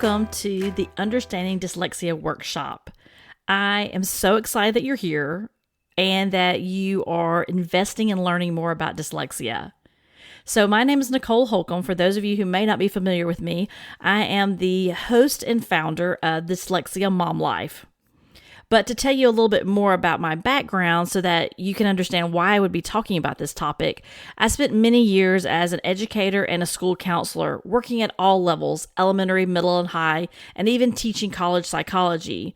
welcome to the Understanding Dyslexia workshop. I am so excited that you're here and that you are investing in learning more about dyslexia. So my name is Nicole Holcomb. For those of you who may not be familiar with me, I am the host and founder of Dyslexia Mom Life. But to tell you a little bit more about my background so that you can understand why I would be talking about this topic, I spent many years as an educator and a school counselor, working at all levels, elementary, middle, and high, and even teaching college psychology.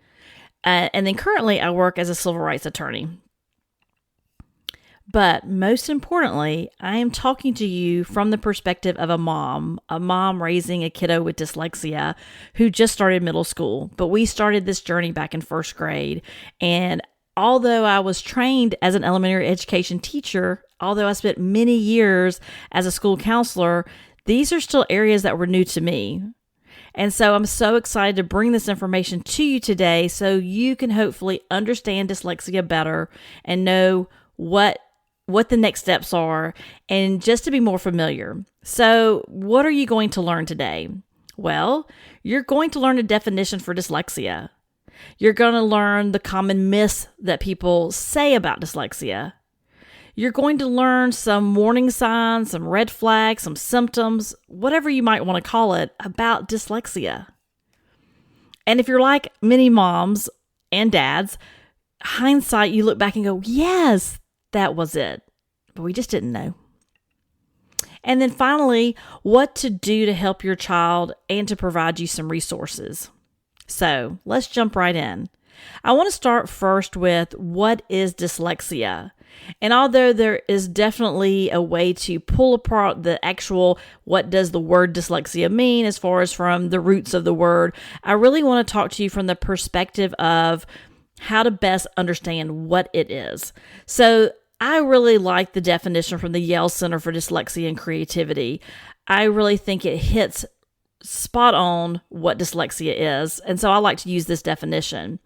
And then currently I work as a civil rights attorney. But most importantly, I am talking to you from the perspective of a mom raising a kiddo with dyslexia who just started middle school. But we started this journey back in first grade. And although I was trained as an elementary education teacher, although I spent many years as a school counselor, these are still areas that were new to me. And so I'm so excited to bring this information to you today so you can hopefully understand dyslexia better and know what the next steps are, and just to be more familiar. So what are you going to learn today? Well, you're going to learn a definition for dyslexia. You're going to learn the common myths that people say about dyslexia. You're going to learn some warning signs, some red flags, some symptoms, whatever you might want to call it, about dyslexia. And if you're like many moms and dads, hindsight, you look back and go, yes, that was it, but we just didn't know. And then finally, what to do to help your child and to provide you some resources. So let's jump right in. I want to start first with what is dyslexia? And although there is definitely a way to pull apart the actual what does the word dyslexia mean as far as from the roots of the word, I really want to talk to you from the perspective of how to best understand what it is. So I really like the definition from the Yale Center for Dyslexia and Creativity. I really think it hits spot on what dyslexia is, and so I like to use this definition.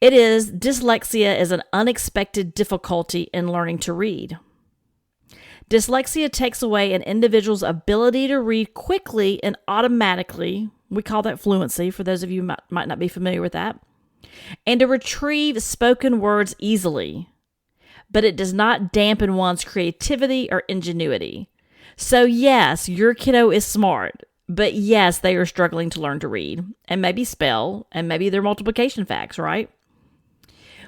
Dyslexia is an unexpected difficulty in learning to read. Dyslexia takes away an individual's ability to read quickly and automatically. We call that fluency, for those of you who might not be familiar with that. And to retrieve spoken words easily. But it does not dampen one's creativity or ingenuity. So yes, your kiddo is smart, but yes, they are struggling to learn to read and maybe spell and maybe their multiplication facts, right?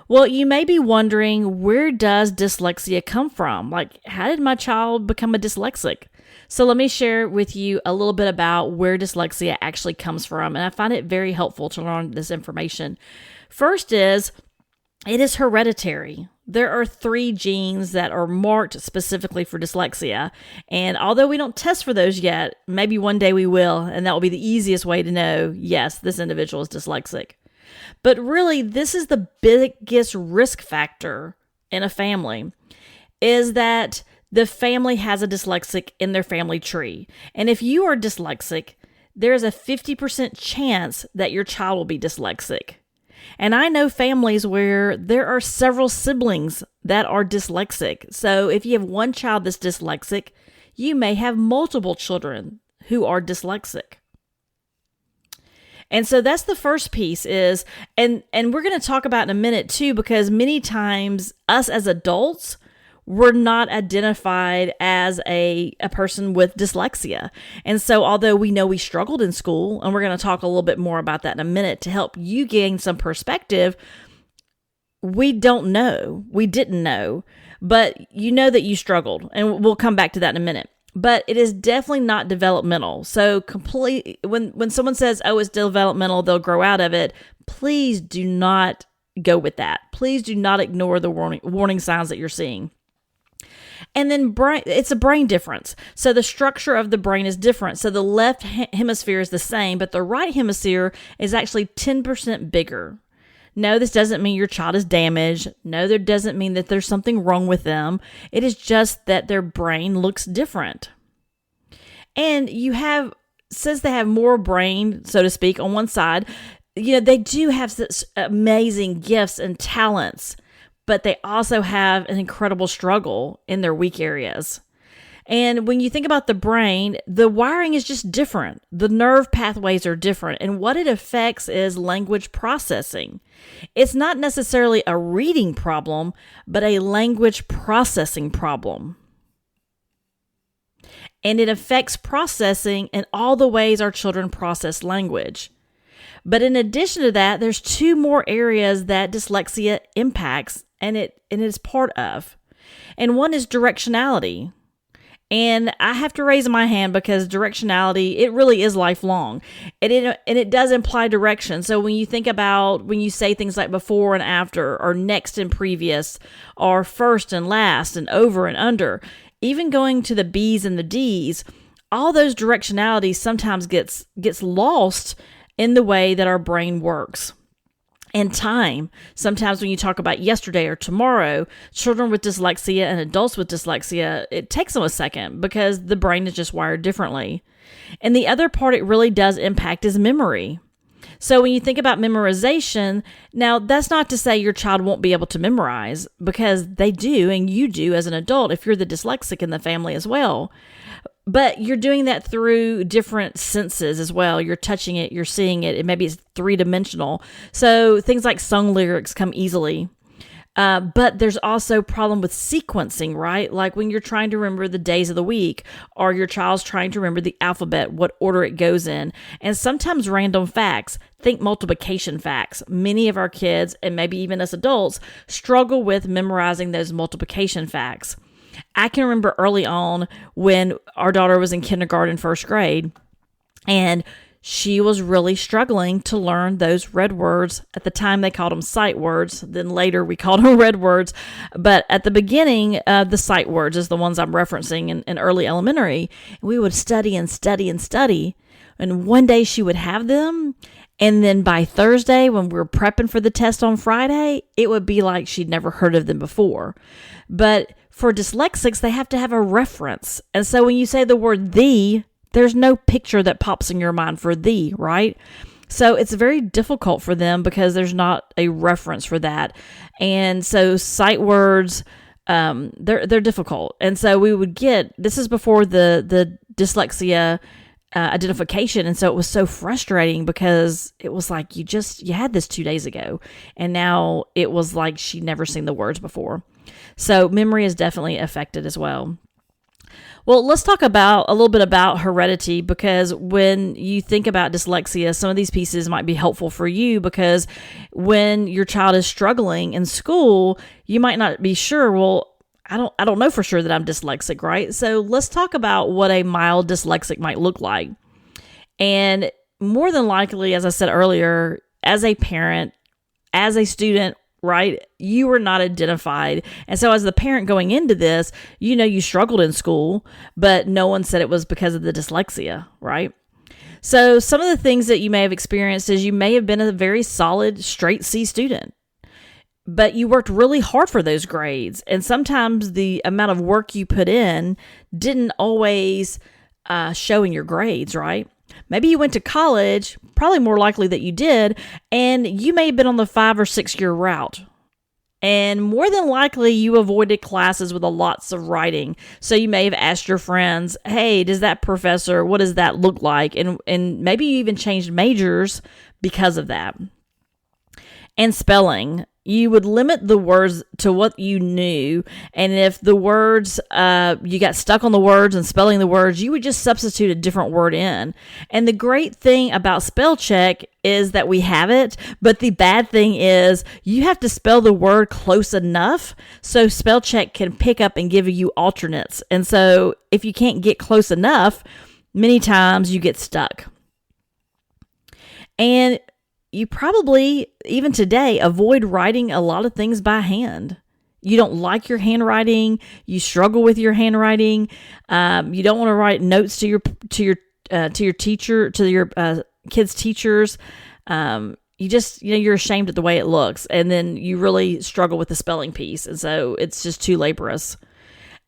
Well, you may be wondering, where does dyslexia come from? Like, how did my child become a dyslexic? So let me share with you a little bit about where dyslexia actually comes from, and I find it very helpful to learn this information. First it is hereditary. There are 3 genes that are marked specifically for dyslexia. And although we don't test for those yet, maybe one day we will, and that will be the easiest way to know, yes, this individual is dyslexic. But really, this is the biggest risk factor in a family, is that the family has a dyslexic in their family tree. And if you are dyslexic, there is a 50% chance that your child will be dyslexic. And I know families where there are several siblings that are dyslexic. So if you have one child that's dyslexic, you may have multiple children who are dyslexic. And so that's the first piece is, and we're going to talk about in a minute too, because many times us as adults, we're not identified as a person with dyslexia. And so although we know we struggled in school, and we're going to talk a little bit more about that in a minute to help you gain some perspective, we didn't know, but you know that you struggled. And we'll come back to that in a minute. But it is definitely not developmental. So when someone says, oh, it's developmental, they'll grow out of it, please do not go with that. Please do not ignore the warning signs that you're seeing. And then it's a brain difference. So the structure of the brain is different. So the left hemisphere is the same, but the right hemisphere is actually 10% bigger. No, this doesn't mean your child is damaged. No, that doesn't mean that there's something wrong with them. It is just that their brain looks different. And since they have more brain, so to speak, on one side, they do have such amazing gifts and talents, but they also have an incredible struggle in their weak areas. And when you think about the brain, the wiring is just different. The nerve pathways are different. And what it affects is language processing. It's not necessarily a reading problem, but a language processing problem. And it affects processing in all the ways our children process language. But in addition to that, there's two more areas that dyslexia impacts and it is part of. And one is directionality. And I have to raise my hand because directionality, it really is lifelong. And it does imply direction. So when you think about, when you say things like before and after, or next and previous, or first and last, and over and under, even going to the B's and the D's, all those directionalities sometimes gets lost in the way that our brain works. And time. Sometimes when you talk about yesterday or tomorrow, children with dyslexia and adults with dyslexia, it takes them a second because the brain is just wired differently. And the other part it really does impact is memory. So when you think about memorization, now that's not to say your child won't be able to memorize, because they do, and you do as an adult if you're the dyslexic in the family as well. But you're doing that through different senses as well. You're touching it, you're seeing it, and maybe it's three-dimensional. So things like sung lyrics come easily. But there's also a problem with sequencing, right? Like when you're trying to remember the days of the week, or your child's trying to remember the alphabet, what order it goes in. And sometimes random facts, think multiplication facts. Many of our kids, and maybe even us adults, struggle with memorizing those multiplication facts. I can remember early on when our daughter was in kindergarten, first grade, and she was really struggling to learn those red words. At the time, they called them sight words. Then later, we called them red words. But at the beginning, the sight words is the ones I'm referencing in early elementary. We would study and study and study. And one day she would have them. And then by Thursday, when we were prepping for the test on Friday, it would be like she'd never heard of them before. But for dyslexics, they have to have a reference. And so when you say the word "the," there's no picture that pops in your mind for "the," right? So it's very difficult for them because there's not a reference for that. And so sight words, they're difficult. And so we would get, this is before the dyslexia identification. And so it was so frustrating because it was like, you had this 2 days ago. And now it was like she'd never seen the words before. So memory is definitely affected as well. Well, let's talk about a little bit about heredity, because when you think about dyslexia, some of these pieces might be helpful for you, because when your child is struggling in school, you might not be sure, well, I don't know for sure that I'm dyslexic, right? So let's talk about what a mild dyslexic might look like. And more than likely, as I said earlier, as a parent, as a student, right, you were not identified. And so as the parent going into this, you struggled in school, but no one said it was because of the dyslexia, right? So some of the things that you may have experienced is you may have been a very solid straight C student, but you worked really hard for those grades. And sometimes the amount of work you put in didn't always show in your grades, right? Maybe you went to college, probably more likely that you did, and you may have been on the 5 or 6 year route. And more than likely, you avoided classes with lots of writing. So you may have asked your friends, hey, does that professor, what does that look like? And maybe you even changed majors because of that. And spelling. You would limit the words to what you knew. And if the words, you got stuck on the words and spelling the words, you would just substitute a different word in. And the great thing about spell check is that we have it. But the bad thing is you have to spell the word close enough so spell check can pick up and give you alternates. And so if you can't get close enough, many times you get stuck. And you probably, even today, avoid writing a lot of things by hand. You don't like your handwriting. You struggle with your handwriting. You don't want to write notes to your teacher, to your kids' teachers. You just, you're ashamed at the way it looks, and then you really struggle with the spelling piece, and so it's just too laborious.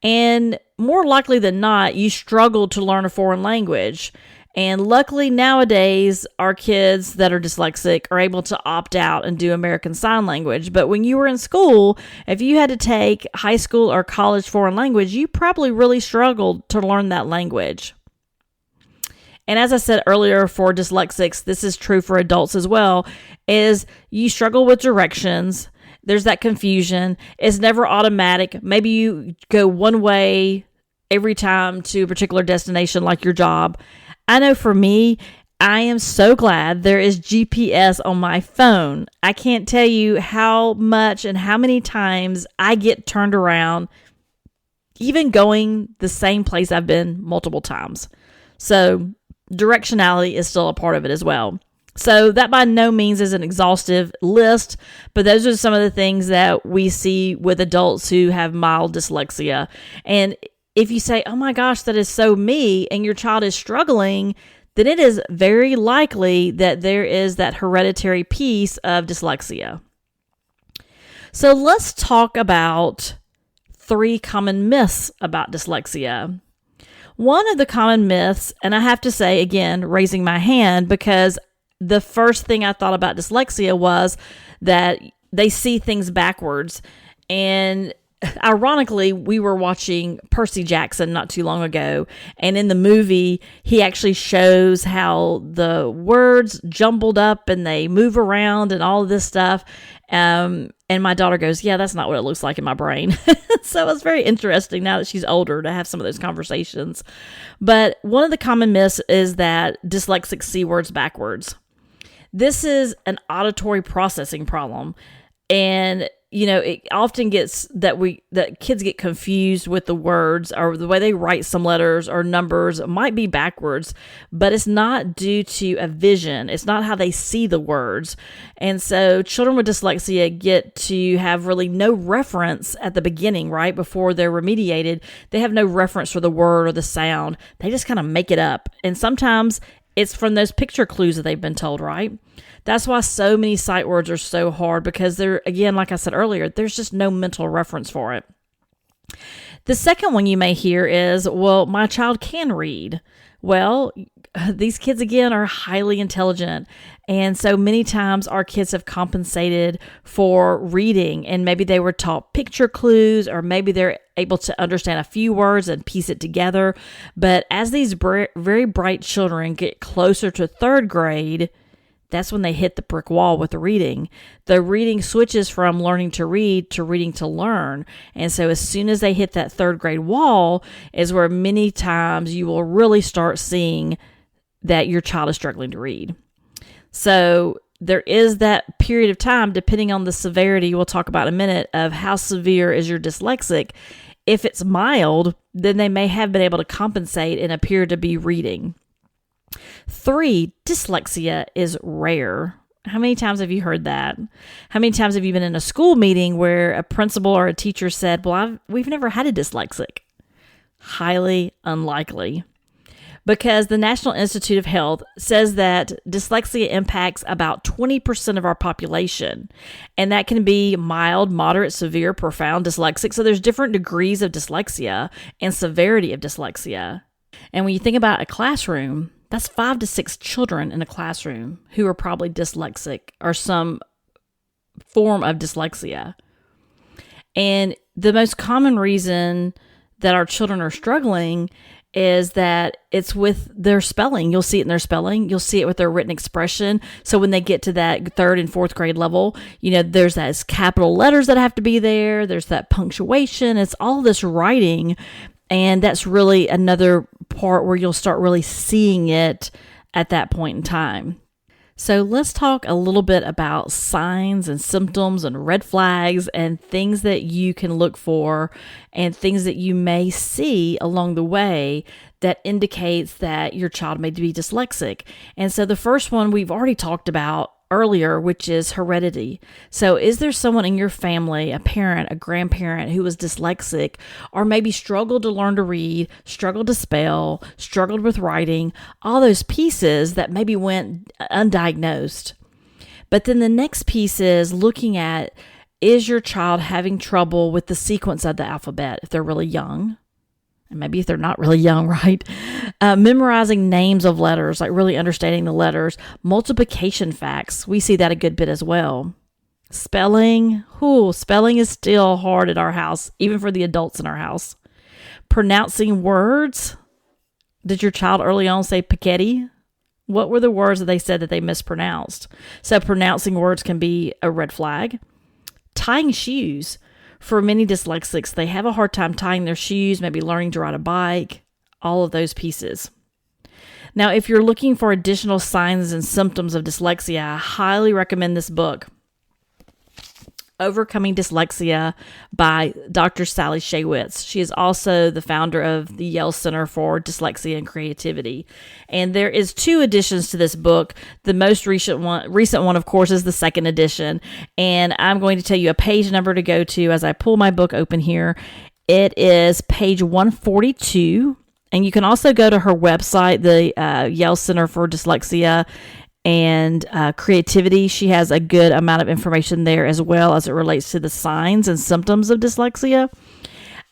And more likely than not, you struggle to learn a foreign language. And luckily nowadays, our kids that are dyslexic are able to opt out and do American Sign Language. But when you were in school, if you had to take high school or college foreign language, you probably really struggled to learn that language. And as I said earlier, for dyslexics, this is true for adults as well, is you struggle with directions. There's that confusion. It's never automatic. Maybe you go one way every time to a particular destination, like your job. I know for me, I am so glad there is GPS on my phone. I can't tell you how much and how many times I get turned around, even going the same place I've been multiple times. So directionality is still a part of it as well. So that by no means is an exhaustive list, but those are some of the things that we see with adults who have mild dyslexia. And if you say, oh my gosh, that is so me, and your child is struggling, then it is very likely that there is that hereditary piece of dyslexia. So let's talk about 3 common myths about dyslexia. One of the common myths, and I have to say again, raising my hand, because the first thing I thought about dyslexia was that they see things backwards. And ironically, we were watching Percy Jackson not too long ago, and in the movie, he actually shows how the words jumbled up and they move around and all of this stuff. And my daughter goes, yeah, that's not what it looks like in my brain. So it's very interesting now that she's older to have some of those conversations. But one of the common myths is that dyslexics see words backwards. This is an auditory processing problem. And it often gets that kids get confused with the words, or the way they write some letters or numbers might be backwards, but it's not due to a vision. It's not how they see the words. And so children with dyslexia get to have really no reference at the beginning, right? Before they're remediated, they have no reference for the word or the sound. They just kind of make it up. And sometimes it's from those picture clues that they've been told, right? That's why so many sight words are so hard, because they're, again, like I said earlier, there's just no mental reference for it. The second one you may hear is, well, my child can read. Well, these kids, again, are highly intelligent. And so many times our kids have compensated for reading, and maybe they were taught picture clues, or maybe they're able to understand a few words and piece it together. But as these very bright children get closer to 3rd grade, that's when they hit the brick wall with the reading. The reading switches from learning to read to reading to learn. And so as soon as they hit that 3rd grade wall is where many times you will really start seeing that your child is struggling to read. So there is that period of time, depending on the severity, we'll talk about in a minute, of how severe is your dyslexic. If it's mild, then they may have been able to compensate and appear to be reading. 3, dyslexia is rare. How many times have you heard that? How many times have you been in a school meeting where a principal or a teacher said, well, we've never had a dyslexic? Highly unlikely. Because the National Institute of Health says that dyslexia impacts about 20% of our population. And that can be mild, moderate, severe, profound dyslexic. So there's different degrees of dyslexia and severity of dyslexia. And when you think about a classroom, that's 5 to 6 children in a classroom who are probably dyslexic or some form of dyslexia. And the most common reason that our children are struggling is that it's with their spelling. You'll see it in their spelling. You'll see it with their written expression. So when they get to that 3rd and 4th grade level, there's those capital letters that have to be there. There's that punctuation. It's all this writing. And that's really another part where you'll start really seeing it at that point in time. So let's talk a little bit about signs and symptoms and red flags and things that you can look for and things that you may see along the way that indicates that your child may be dyslexic. And so the first one we've already talked about earlier, which is heredity. So is there someone in your family, a parent, a grandparent who was dyslexic, or maybe struggled to learn to read, struggled to spell, struggled with writing, all those pieces that maybe went undiagnosed? But then the next piece is looking at, is your child having trouble with the sequence of the alphabet if they're really young? maybe if they're not really young, right? Memorizing names of letters, like really understanding the letters. Multiplication facts, we see that a good bit as well. Spelling, spelling is still hard at our house, even for the adults in our house. Pronouncing words. Did your child early on say spaghetti? What were the words that they said that they mispronounced? So pronouncing words can be a red flag. Tying shoes. For many dyslexics, they have a hard time tying their shoes, maybe learning to ride a bike, all of those pieces. Now, if you're looking for additional signs and symptoms of dyslexia, I highly recommend this book, Overcoming Dyslexia by Dr. Sally Shaywitz. She is also the founder of the Yale Center for Dyslexia and Creativity. And there is 2 editions to this book. The most recent one, of course, is the second edition. And I'm going to tell you a page number to go to as I pull my book open here. It is page 142. And you can also go to her website, the Yale Center for Dyslexia and Creativity. She has a good amount of information there as well as it relates to the signs and symptoms of dyslexia.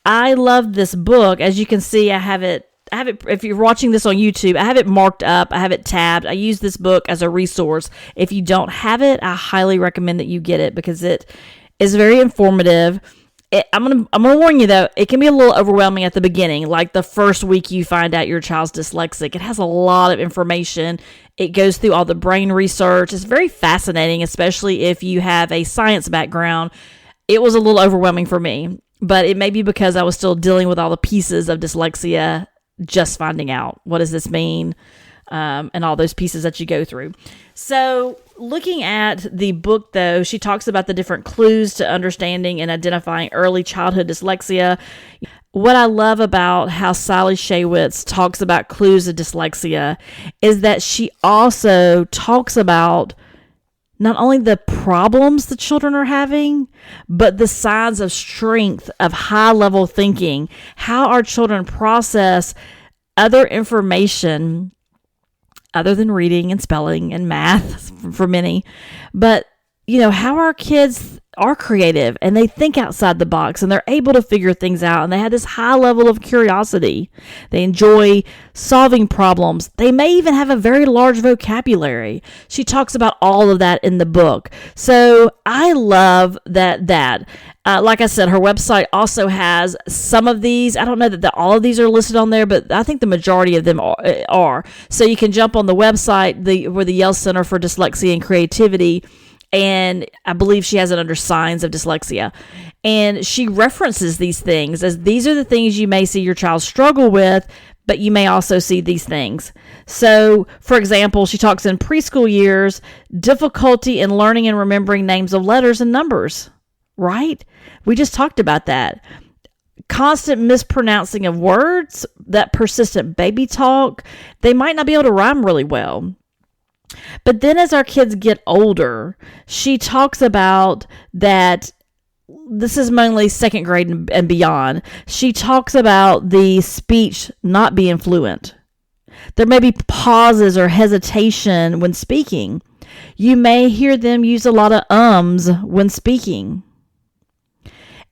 I love this book. As you can see, I have it, if you're watching this on YouTube, I have it marked up, I have it tabbed. I use this book as a resource. If you don't have it, I highly recommend that you get it because it is very informative. I'm gonna warn you though, it can be a little overwhelming at the beginning. Like the first week you find out your child's dyslexic, it has a lot of information. It goes through all the brain research. It's very fascinating, especially if you have a science background. It was a little overwhelming for me, but it may be because I was still dealing with all the pieces of dyslexia, just finding out what does this mean, and all those pieces that you go through. So looking at the book, though, she talks about the different clues to understanding and identifying early childhood dyslexia. What I love about how Sally Shaywitz talks about clues of dyslexia is that she also talks about not only the problems the children are having, but the signs of strength, of high-level thinking, how our children process other information other than reading and spelling and math for many. But, how our kids are creative and they think outside the box and they're able to figure things out and they have this high level of curiosity. They enjoy solving problems. They may even have a very large vocabulary. She talks about all of that in the book. So I love that. Like I said, her website also has some of these. I don't know that all of these are listed on there, but I think the majority of them are. So you can jump on the website, where the Yale Center for Dyslexia and Creativity, and I believe she has it under signs of dyslexia. And she references these things as these are the things you may see your child struggle with, but you may also see these things. So, for example, she talks in preschool years, difficulty in learning and remembering names of letters and numbers, right? We just talked about that. Constant mispronouncing of words, that persistent baby talk. They might not be able to rhyme really well. But then as our kids get older, she talks about that. This is mainly second grade and beyond. She talks about the speech not being fluent. There may be pauses or hesitation when speaking. You may hear them use a lot of ums when speaking.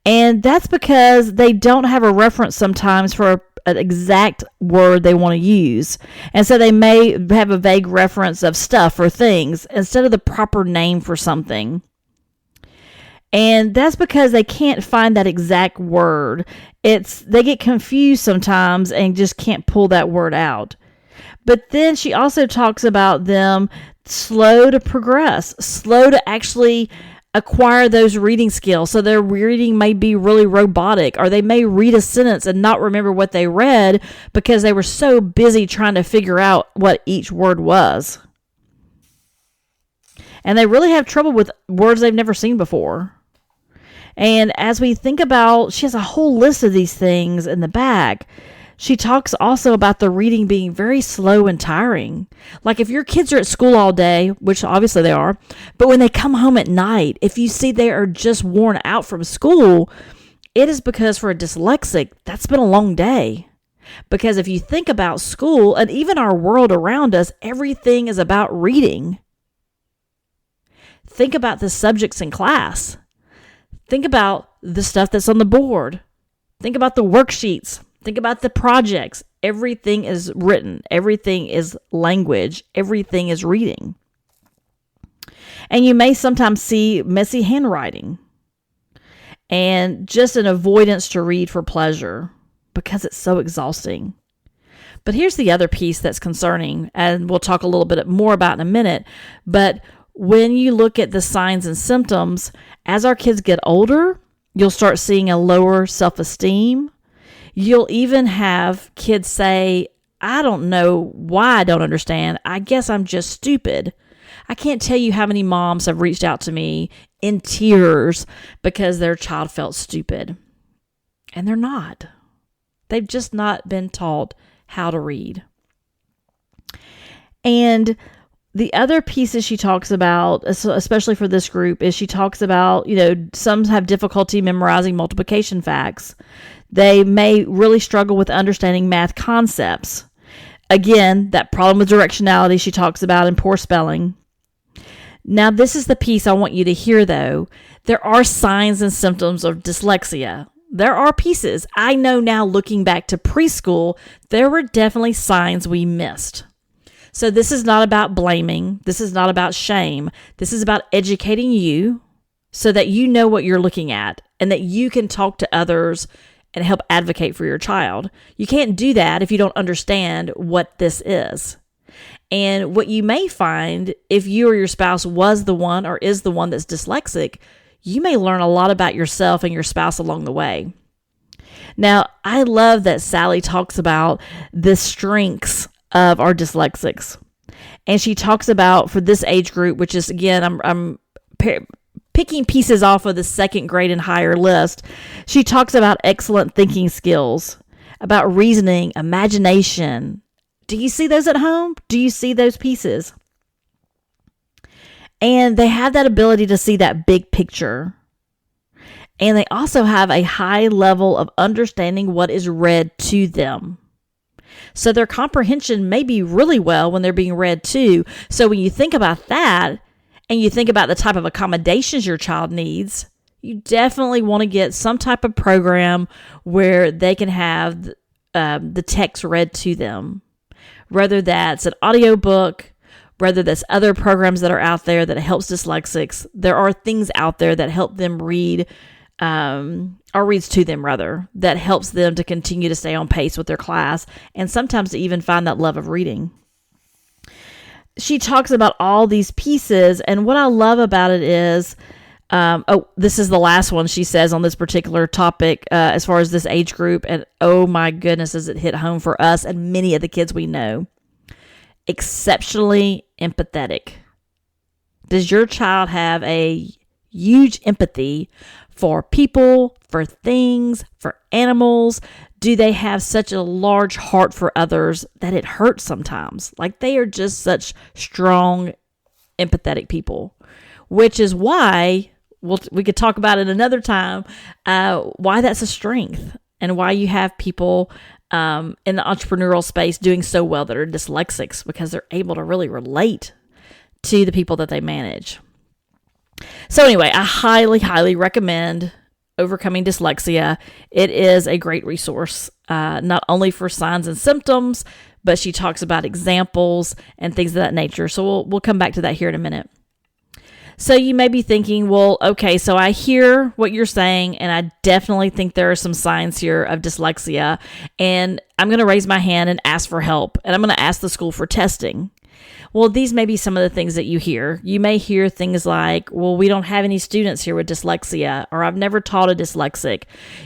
And that's because they don't have a reference sometimes for an exact word they want to use. And so they may have a vague reference of stuff or things instead of the proper name for something. And that's because they can't find that exact word. They get confused sometimes and just can't pull that word out. But then she also talks about them slow to progress, slow to actually acquire those reading skills. So their reading may be really robotic, or they may read a sentence and not remember what they read because they were so busy trying to figure out what each word was. And they really have trouble with words they've never seen before. And as we think about, she has a whole list of these things in the back. She talks also about the reading being very slow and tiring. Like if your kids are at school all day, which obviously they are, but when they come home at night, if you see they are just worn out from school, it is because for a dyslexic, that's been a long day. Because if you think about school and even our world around us, everything is about reading. Think about the subjects in class. Think about the stuff that's on the board. Think about the worksheets. Think about the projects. Everything is written. Everything is language. Everything is reading. And you may sometimes see messy handwriting and just an avoidance to read for pleasure because it's so exhausting. But here's the other piece that's concerning, and we'll talk a little bit more about in a minute. But when you look at the signs and symptoms, as our kids get older, you'll start seeing a lower self-esteem. You'll even have kids say, I don't know why I don't understand. I guess I'm just stupid. I can't tell you how many moms have reached out to me in tears because their child felt stupid. And they're not. They've just not been taught how to read. And the other pieces she talks about, especially for this group, is she talks about, some have difficulty memorizing multiplication facts. They may really struggle with understanding math concepts. Again, that problem with directionality she talks about and poor spelling. Now, this is the piece I want you to hear, though. There are signs and symptoms of dyslexia. There are pieces. I know now, looking back to preschool, there were definitely signs we missed. So this is not about blaming. This is not about shame. This is about educating you so that you know what you're looking at and that you can talk to others and help advocate for your child. You can't do that if you don't understand what this is. And what you may find, if you or your spouse was the one or is the one that's dyslexic, you may learn a lot about yourself and your spouse along the way. Now, I love that Sally talks about the strengths of our dyslexics. And she talks about, for this age group, which is, again, I'm picking pieces off of the second grade and higher list. She talks about excellent thinking skills, about reasoning, imagination. Do you see those at home? Do you see those pieces? And they have that ability to see that big picture. And they also have a high level of understanding what is read to them. So their comprehension may be really well when they're being read to. So when you think about that, and you think about the type of accommodations your child needs, you definitely want to get some type of program where they can have the text read to them. Whether that's an audiobook, whether that's other programs that are out there that helps dyslexics, there are things out there that help them read, or reads to them rather, that helps them to continue to stay on pace with their class and sometimes to even find that love of reading. She talks about all these pieces, and what I love about it is, this is the last one she says on this particular topic as far as this age group, and oh my goodness, does it hit home for us and many of the kids we know. Exceptionally empathetic. Does your child have a huge empathy for people, for things, for animals? Do they have such a large heart for others that it hurts sometimes? Like, they are just such strong, empathetic people, which is why we could talk about it another time, why that's a strength and why you have people in the entrepreneurial space doing so well that are dyslexics, because they're able to really relate to the people that they manage. So anyway, I highly, highly recommend Overcoming Dyslexia. It is a great resource, not only for signs and symptoms, but she talks about examples and things of that nature. So we'll come back to that here in a minute. So you may be thinking, well, okay, so I hear what you're saying, and I definitely think there are some signs here of dyslexia, and I'm going to raise my hand and ask for help, and I'm going to ask the school for testing. Well, these may be some of the things that you hear. You may hear things like, well, we don't have any students here with dyslexia, or I've never taught a dyslexic.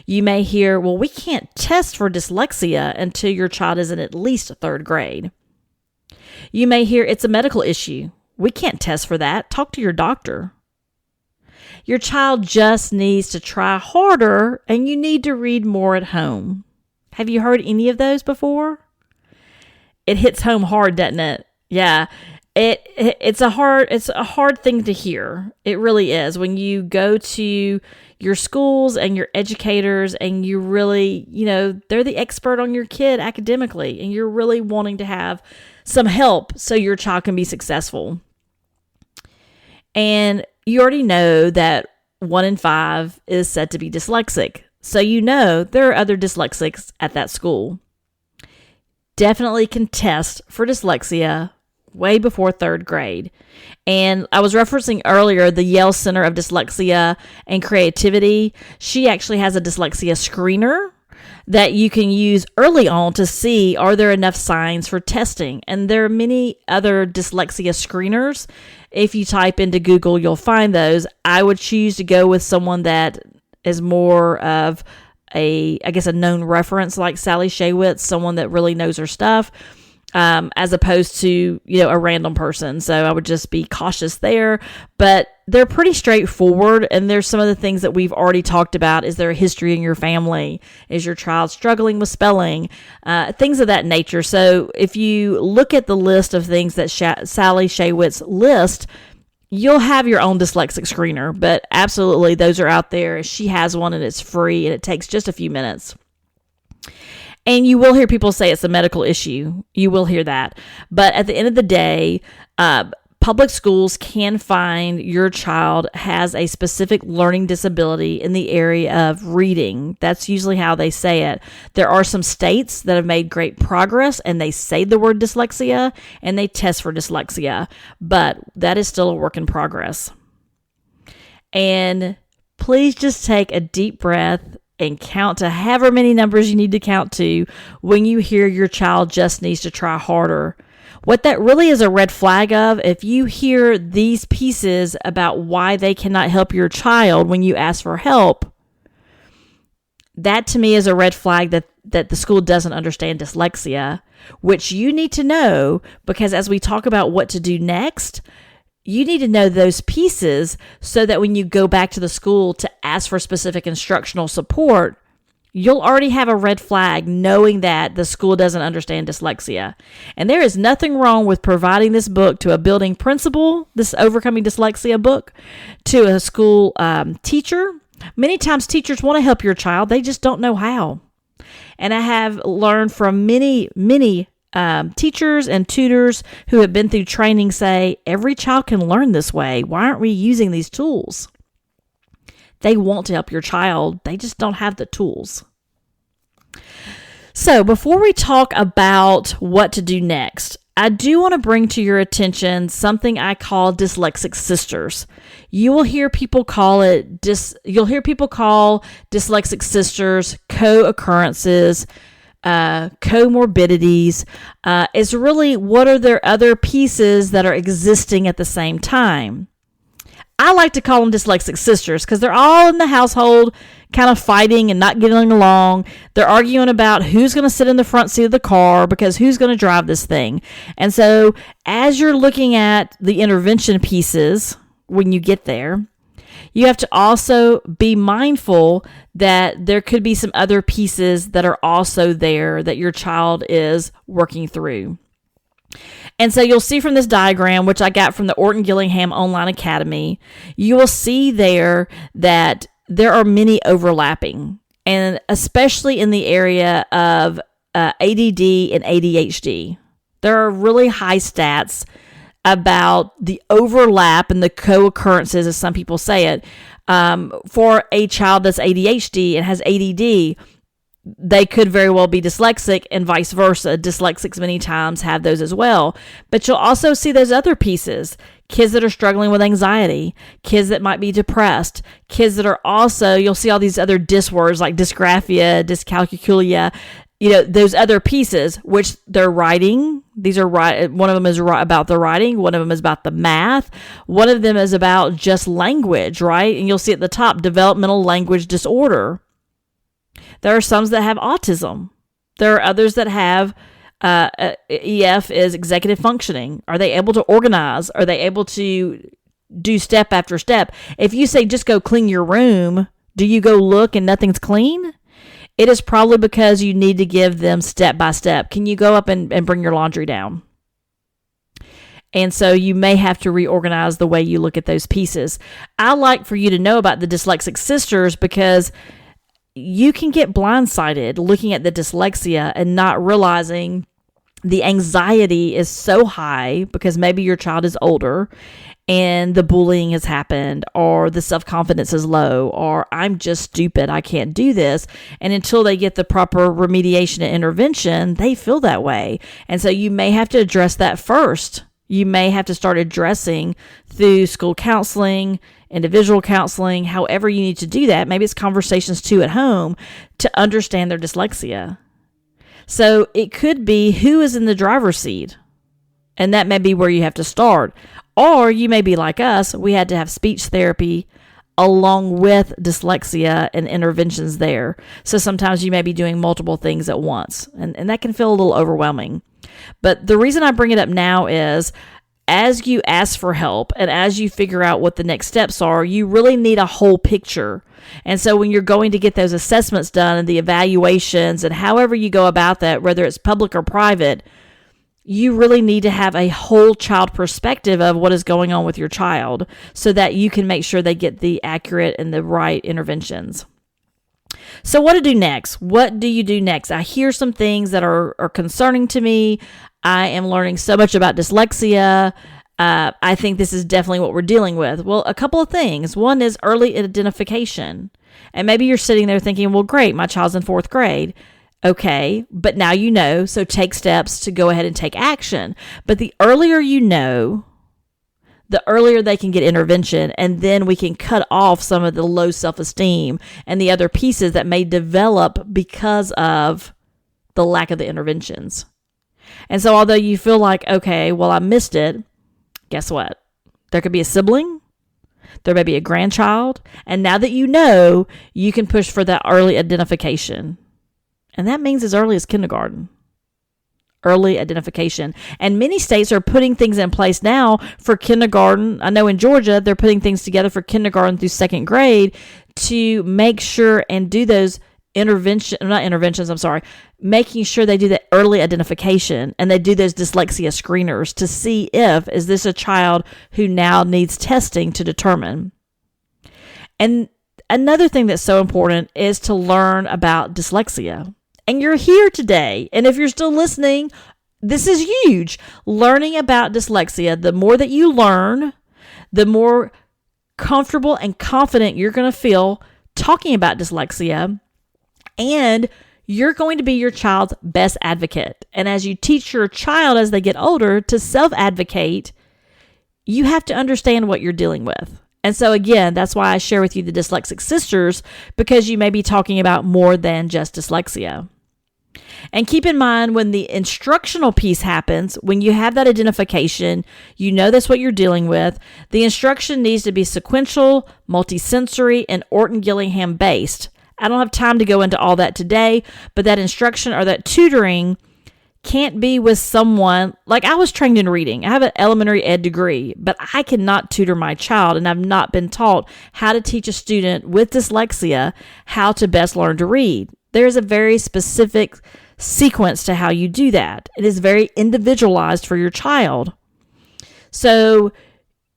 You may hear, well, we can't test for dyslexia until your child is in at least third grade. You may hear it's a medical issue. We can't test for that. Talk to your doctor. Your child just needs to try harder, and you need to read more at home. Have you heard any of those before? It hits home hard, doesn't it? Yeah. It's a hard thing to hear. It really is. When you go to your schools and your educators and you really, they're the expert on your kid academically, and you're really wanting to have some help so your child can be successful. And you already know that 1 in 5 is said to be dyslexic. So you know there are other dyslexics at that school. Definitely can test for dyslexia way before third grade. And I was referencing earlier the Yale Center of Dyslexia and Creativity. She actually has a dyslexia screener that you can use early on to see, are there enough signs for testing? And there are many other dyslexia screeners. If you type into Google, you'll find those. I would choose to go with someone that is more of a known reference like Sally Shaywitz, someone that really knows her stuff, as opposed to, a random person. So I would just be cautious there, but they're pretty straightforward. And there's some of the things that we've already talked about. Is there a history in your family? Is your child struggling with spelling? Things of that nature. So if you look at the list of things that Sally Shaywitz lists, you'll have your own dyslexic screener, but absolutely those are out there. She has one and it's free and it takes just a few minutes. And you will hear people say it's a medical issue. You will hear that. But at the end of the day, public schools can find your child has a specific learning disability in the area of reading. That's usually how they say it. There are some states that have made great progress and they say the word dyslexia and they test for dyslexia, but that is still a work in progress. And please just take a deep breath and count to however many numbers you need to count to when you hear your child just needs to try harder. What that really is a red flag of, if you hear these pieces about why they cannot help your child when you ask for help, that to me is a red flag that the school doesn't understand dyslexia, which you need to know, because as we talk about what to do next, you need to know those pieces so that when you go back to the school to ask for specific instructional support, you'll already have a red flag knowing that the school doesn't understand dyslexia. And there is nothing wrong with providing this book to a building principal, this Overcoming Dyslexia book, to a school teacher. Many times teachers want to help your child. They just don't know how. And I have learned from many teachers and tutors who have been through training say, every child can learn this way. Why aren't we using these tools? They want to help your child. They just don't have the tools. So before we talk about what to do next, I do want to bring to your attention something I call dyslexic sisters. You will hear people call it, you'll hear people call dyslexic sisters co-occurrences, comorbidities. Is really what are their other pieces that are existing at the same time. I like to call them dyslexic sisters because they're all in the household kind of fighting and not getting along. They're arguing about who's going to sit in the front seat of the car because who's going to drive this thing. And so as you're looking at the intervention pieces when you get there, you have to also be mindful that there could be some other pieces that are also there that your child is working through. And so you'll see from this diagram, which I got from the Orton Gillingham Online Academy, you will see there that there are many overlapping, and especially in the area of ADD and ADHD. There are really high stats about the overlap and the co-occurrences, as some people say it, for a child that's ADHD and has ADD. They could very well be dyslexic and vice versa. Dyslexics many times have those as well. But you'll also see those other pieces. Kids that are struggling with anxiety, kids that might be depressed, kids that are also, you'll see all these other dys words like dysgraphia, dyscalculia, those other pieces, which they're writing. These are one of them is about the writing. One of them is about the math. One of them is about just language, right? And you'll see at the top, developmental language disorder. There are some that have autism. There are others that have EF is executive functioning. Are they able to organize? Are they able to do step after step? If you say, just go clean your room, do you go look and nothing's clean? It is probably because you need to give them step by step. Can you go up and bring your laundry down? And so you may have to reorganize the way you look at those pieces. I like for you to know about the dyslexic sisters because you can get blindsided looking at the dyslexia and not realizing the anxiety is so high because maybe your child is older and the bullying has happened, or the self-confidence is low, or I'm just stupid, I can't do this. And until they get the proper remediation and intervention, they feel that way. And so you may have to address that first. You may have to start addressing through school counseling, individual counseling, however you need to do that. Maybe it's conversations too at home to understand their dyslexia. So it could be who is in the driver's seat. And that may be where you have to start. Or you may be like us, we had to have speech therapy along with dyslexia and interventions there. So sometimes you may be doing multiple things at once, and that can feel a little overwhelming. But the reason I bring it up now is as you ask for help and as you figure out what the next steps are, you really need a whole picture. And so when you're going to get those assessments done and the evaluations and however you go about that, whether it's public or private, you really need to have a whole child perspective of what is going on with your child so that you can make sure they get the accurate and the right interventions. So what to do next? What do you do next? I hear some things that are concerning to me. I am learning so much about dyslexia. I think this is definitely what we're dealing with. Well, a couple of things. One is early identification. And maybe you're sitting there thinking, well, great, my child's in 4th grade. Okay, but now you know, so take steps to go ahead and take action. But the earlier you know, the earlier they can get intervention, and then we can cut off some of the low self-esteem and the other pieces that may develop because of the lack of the interventions. And so although you feel like, okay, well, I missed it, guess what? There could be a sibling, there may be a grandchild, and now that you know, you can push for that early identification. And that means as early as kindergarten. Early identification. And many states are putting things in place now for kindergarten. I know in Georgia, they're putting things together for kindergarten through 2nd grade to make sure and do those making sure they do the early identification and they do those dyslexia screeners to see is this a child who now needs testing to determine. And another thing that's so important is to learn about dyslexia. And you're here today. And if you're still listening, this is huge. Learning about dyslexia, the more that you learn, the more comfortable and confident you're going to feel talking about dyslexia. And you're going to be your child's best advocate. And as you teach your child as they get older to self-advocate, you have to understand what you're dealing with. And so again, that's why I share with you the Dyslexic Sisters, because you may be talking about more than just dyslexia. And keep in mind when the instructional piece happens, when you have that identification, you know that's what you're dealing with. The instruction needs to be sequential, multisensory, and Orton-Gillingham based. I don't have time to go into all that today, but that instruction or that tutoring can't be with someone, like I was trained in reading. I have an elementary ed degree, but I cannot tutor my child, and I've not been taught how to teach a student with dyslexia how to best learn to read. There's a very specific sequence to how you do that. It is very individualized for your child. So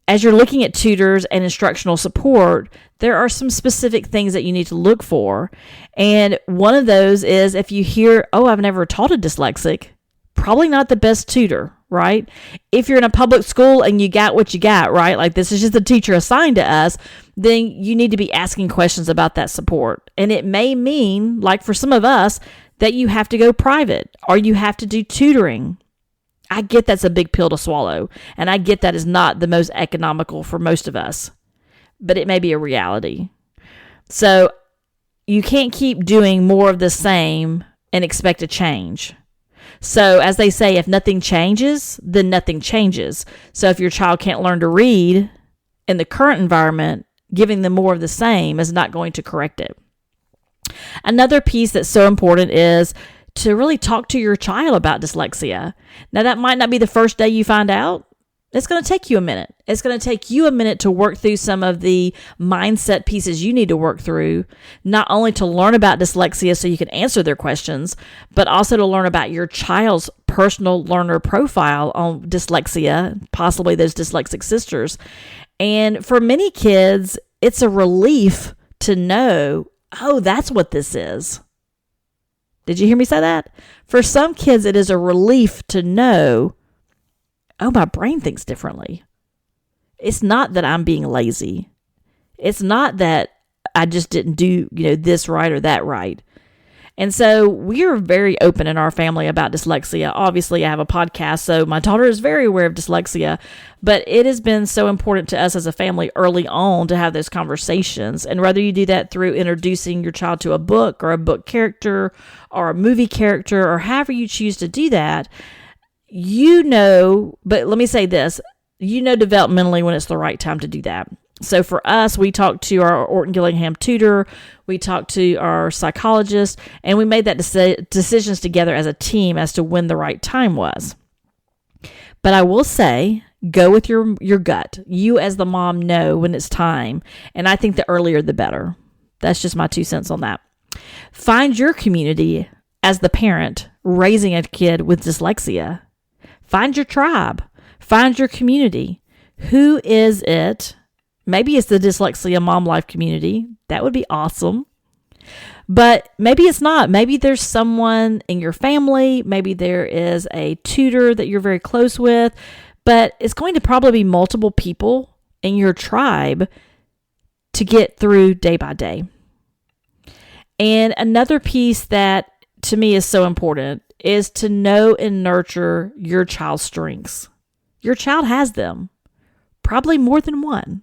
as you're looking at tutors and instructional support, there are some specific things that you need to look for. And one of those is if you hear, oh, I've never taught a dyslexic, probably not the best tutor, right? If you're in a public school and you got what you got, right? Like this is just the teacher assigned to us, then you need to be asking questions about that support. And it may mean, like for some of us, that you have to go private or you have to do tutoring. I get that's a big pill to swallow, and I get that is not the most economical for most of us, but it may be a reality. So you can't keep doing more of the same and expect a change. So as they say, if nothing changes, then nothing changes. So if your child can't learn to read in the current environment, giving them more of the same is not going to correct it. Another piece that's so important is to really talk to your child about dyslexia. Now, that might not be the first day you find out. It's going to take you a minute. It's going to take you a minute to work through some of the mindset pieces you need to work through, not only to learn about dyslexia so you can answer their questions, but also to learn about your child's personal learner profile on dyslexia, possibly those dyslexic sisters. And for many kids, it's a relief to know, oh, that's what this is. Did you hear me say that? For some kids, it is a relief to know, oh, my brain thinks differently. It's not that I'm being lazy. It's not that I just didn't do, this right or that right. And so we are very open in our family about dyslexia. Obviously, I have a podcast, so my daughter is very aware of dyslexia, but it has been so important to us as a family early on to have those conversations. And whether you do that through introducing your child to a book or a book character or a movie character or however you choose to do that, but let me say this, developmentally when it's the right time to do that. So for us, we talked to our Orton Gillingham tutor, we talked to our psychologist, and we made that decisions together as a team as to when the right time was. But I will say, go with your gut. You as the mom know when it's time, and I think the earlier the better. That's just my 2 cents on that. Find your community as the parent raising a kid with dyslexia. Find your tribe. Find your community. Who is it? Maybe it's the Dyslexia Mom Life community. That would be awesome. But maybe it's not. Maybe there's someone in your family. Maybe there is a tutor that you're very close with. But it's going to probably be multiple people in your tribe to get through day by day. And another piece that to me is so important is to know and nurture your child's strengths. Your child has them, probably more than one.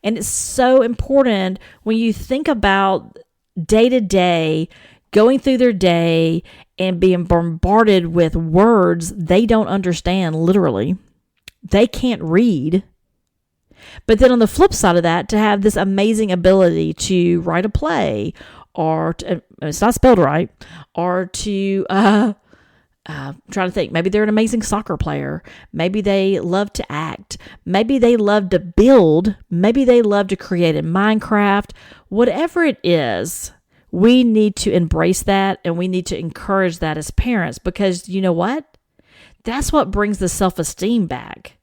And it's so important when you think about day to day, going through their day and being bombarded with words they don't understand, literally. They can't read. But then on the flip side of that, to have this amazing ability to write a play or it's not spelled right, or to I'm trying to think. Maybe they're an amazing soccer player. Maybe they love to act. Maybe they love to build. Maybe they love to create in Minecraft. Whatever it is, we need to embrace that and we need to encourage that as parents because you know what? That's what brings the self-esteem back.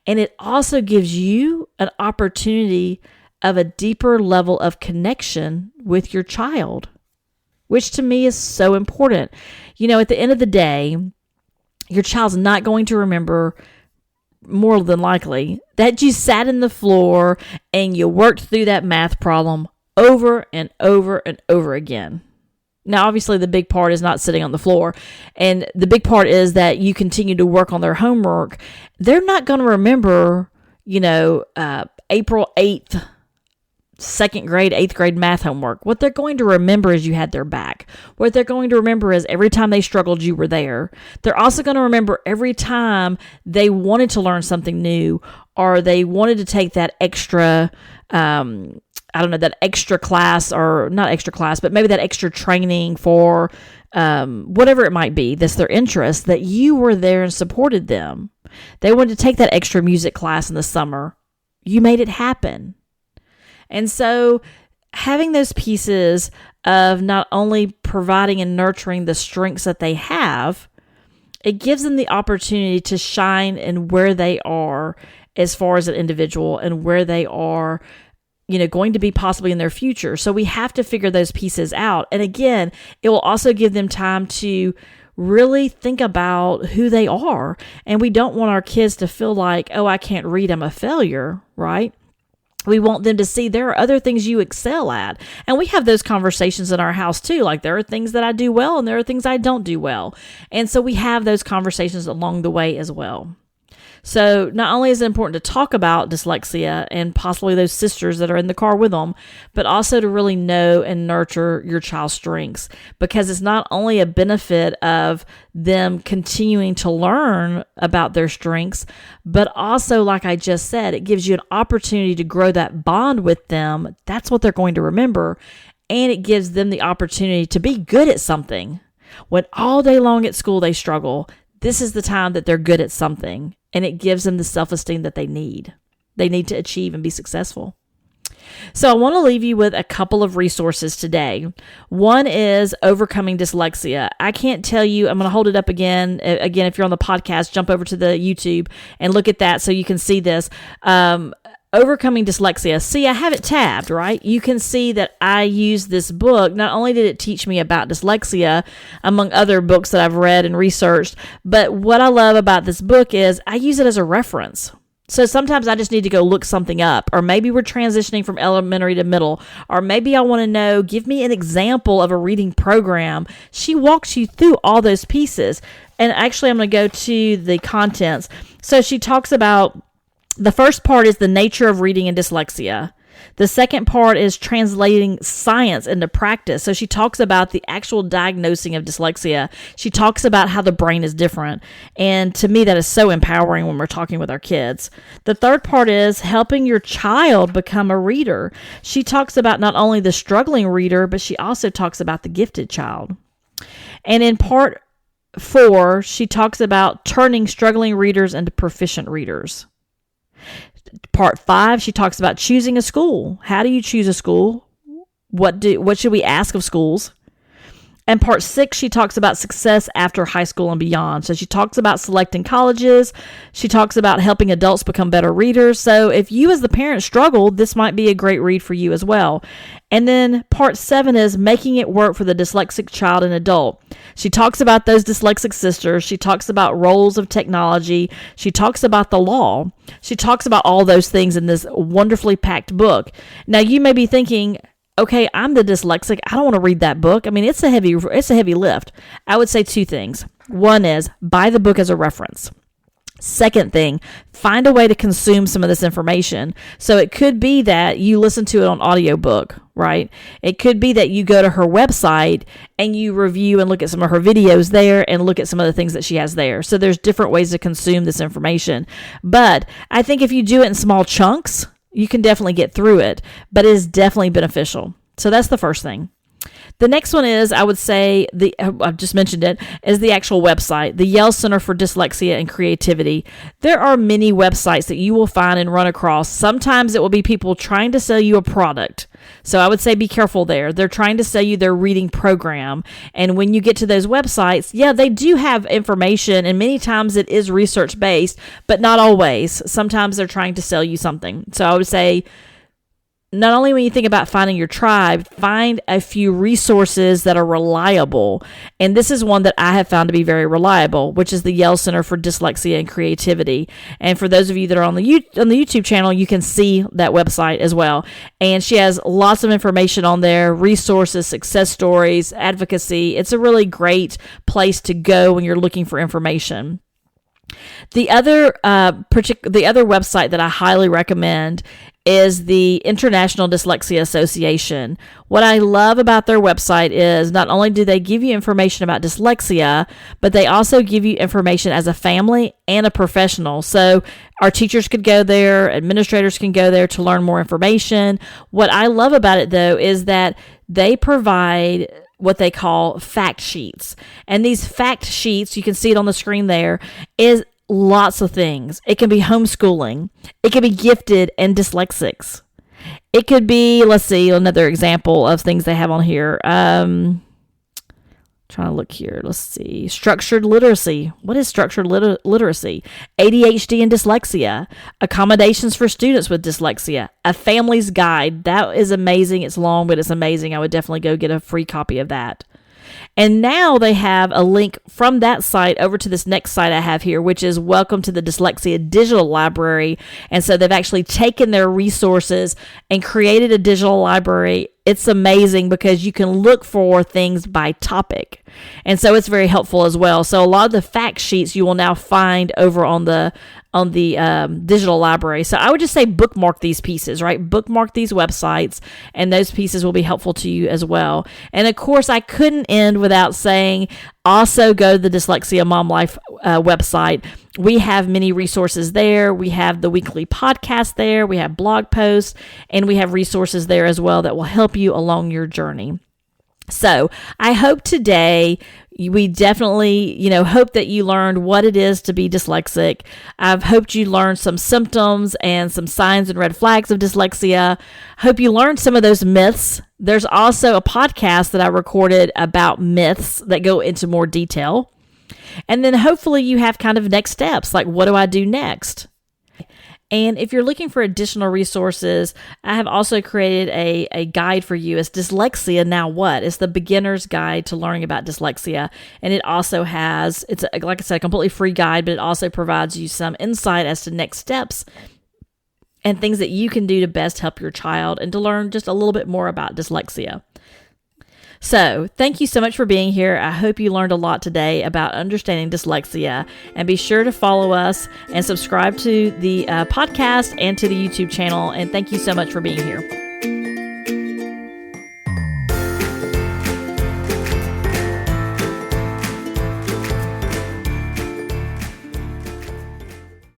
And it also gives you an opportunity of a deeper level of connection with your child, which to me is so important. At the end of the day, your child's not going to remember, more than likely, that you sat in the floor and you worked through that math problem over and over and over again. Now, obviously, the big part is not sitting on the floor. And the big part is that you continue to work on their homework. They're not going to remember, April 8th, second grade, 8th grade math homework. What they're going to remember is you had their back. What they're going to remember is every time they struggled, you were there. They're also going to remember every time they wanted to learn something new or they wanted to take that extra, that extra class or not extra class, but maybe that extra training for whatever it might be. That's their interest, that you were there and supported them. They wanted to take that extra music class in the summer. You made it happen. And so having those pieces of not only providing and nurturing the strengths that they have, it gives them the opportunity to shine in where they are as far as an individual and where they are, going to be possibly in their future. So we have to figure those pieces out. And again, it will also give them time to really think about who they are. And we don't want our kids to feel like, oh, I can't read, I'm a failure, right? We want them to see there are other things you excel at. And we have those conversations in our house too. Like there are things that I do well and there are things I don't do well. And so we have those conversations along the way as well. So not only is it important to talk about dyslexia and possibly those sisters that are in the car with them, but also to really know and nurture your child's strengths, because it's not only a benefit of them continuing to learn about their strengths, but also, like I just said, it gives you an opportunity to grow that bond with them. That's what they're going to remember. And it gives them the opportunity to be good at something. When all day long at school they struggle, this is the time that they're good at something. And it gives them the self-esteem that they need. They need to achieve and be successful. So I want to leave you with a couple of resources today. One is Overcoming Dyslexia. I can't tell you, I'm going to hold it up again. Again, if you're on the podcast, jump over to the YouTube and look at that so you can see this. Overcoming Dyslexia. See, I have it tabbed, right? You can see that I use this book. Not only did it teach me about dyslexia, among other books that I've read and researched, but what I love about this book is I use it as a reference. So sometimes I just need to go look something up, or maybe we're transitioning from elementary to middle, or maybe I want to know, give me an example of a reading program. She walks you through all those pieces. And actually, I'm going to go to the contents. So she talks about, the first part is the nature of reading and dyslexia. The second part is translating science into practice. So she talks about the actual diagnosing of dyslexia. She talks about how the brain is different. And to me, that is so empowering when we're talking with our kids. The third part is helping your child become a reader. She talks about not only the struggling reader, but she also talks about the gifted child. And in part 4, she talks about turning struggling readers into proficient readers. Part 5, she talks about choosing a school. How do you choose a school? What should we ask of schools? And part 6, she talks about success after high school and beyond. So she talks about selecting colleges. She talks about helping adults become better readers. So if you as the parent struggle, this might be a great read for you as well. And then part 7 is making it work for the dyslexic child and adult. She talks about those dyslexic sisters. She talks about roles of technology. She talks about the law. She talks about all those things in this wonderfully packed book. Now you may be thinking, okay, I'm the dyslexic. I don't want to read that book. I mean, it's a heavy lift. I would say 2 things. One is buy the book as a reference. Second thing, find a way to consume some of this information. So it could be that you listen to it on audiobook, right? It could be that you go to her website and you review and look at some of her videos there and look at some of the things that she has there. So there's different ways to consume this information. But I think if you do it in small chunks, you can definitely get through it, but it is definitely beneficial. So that's the first thing. The next one is, I would say, I've just mentioned it, is the actual website, the Yale Center for Dyslexia and Creativity. There are many websites that you will find and run across. Sometimes it will be people trying to sell you a product. So I would say be careful there. They're trying to sell you their reading program. And when you get to those websites, yeah, they do have information, and many times it is research-based, but not always. Sometimes they're trying to sell you something. So I would say, not only when you think about finding your tribe, find a few resources that are reliable. And this is one that I have found to be very reliable, which is the Yale Center for Dyslexia and Creativity. And for those of you that are on the YouTube channel, you can see that website as well. And she has lots of information on there, resources, success stories, advocacy. It's a really great place to go when you're looking for information. The other website that I highly recommend is the International Dyslexia Association. What I love about their website is not only do they give you information about dyslexia, but they also give you information as a family and a professional. So our teachers could go there, administrators can go there to learn more information. What I love about it, though, is that they provide what they call fact sheets. And these fact sheets, you can see it on the screen there, is lots of things. It can be homeschooling. It can be gifted and dyslexics. It could be, let's see, another example of things they have on here. Trying to look here. Let's see. Structured literacy. What is structured literacy? ADHD and dyslexia. Accommodations for students with dyslexia. A family's guide. That is amazing. It's long, but it's amazing. I would definitely go get a free copy of that. And now they have a link from that site over to this next site I have here, which is Welcome to the Dyslexia Digital Library. And so they've actually taken their resources and created a digital library. It's amazing because you can look for things by topic. And so it's very helpful as well. So a lot of the fact sheets you will now find over on the digital library. So I would just say bookmark these pieces, right? Bookmark these websites, and those pieces will be helpful to you as well. And of course, I couldn't end without saying also go to the Dyslexia Mom Life website. We have many resources there. We have the weekly podcast there. We have blog posts, and we have resources there as well that will help you along your journey. So I hope today we definitely, hope that you learned what it is to be dyslexic. I've hoped you learned some symptoms and some signs and red flags of dyslexia. Hope you learned some of those myths. There's also a podcast that I recorded about myths that go into more detail. And then hopefully you have kind of next steps, like what do I do next? And if you're looking for additional resources, I have also created a guide for you. It's Dyslexia Now What? It's the beginner's guide to learning about dyslexia. And it also has, it's like I said, a completely free guide, but it also provides you some insight as to next steps and things that you can do to best help your child and to learn just a little bit more about dyslexia. So, thank you so much for being here. I hope you learned a lot today about understanding dyslexia, and be sure to follow us and subscribe to the podcast and to the YouTube channel. And thank you so much for being here.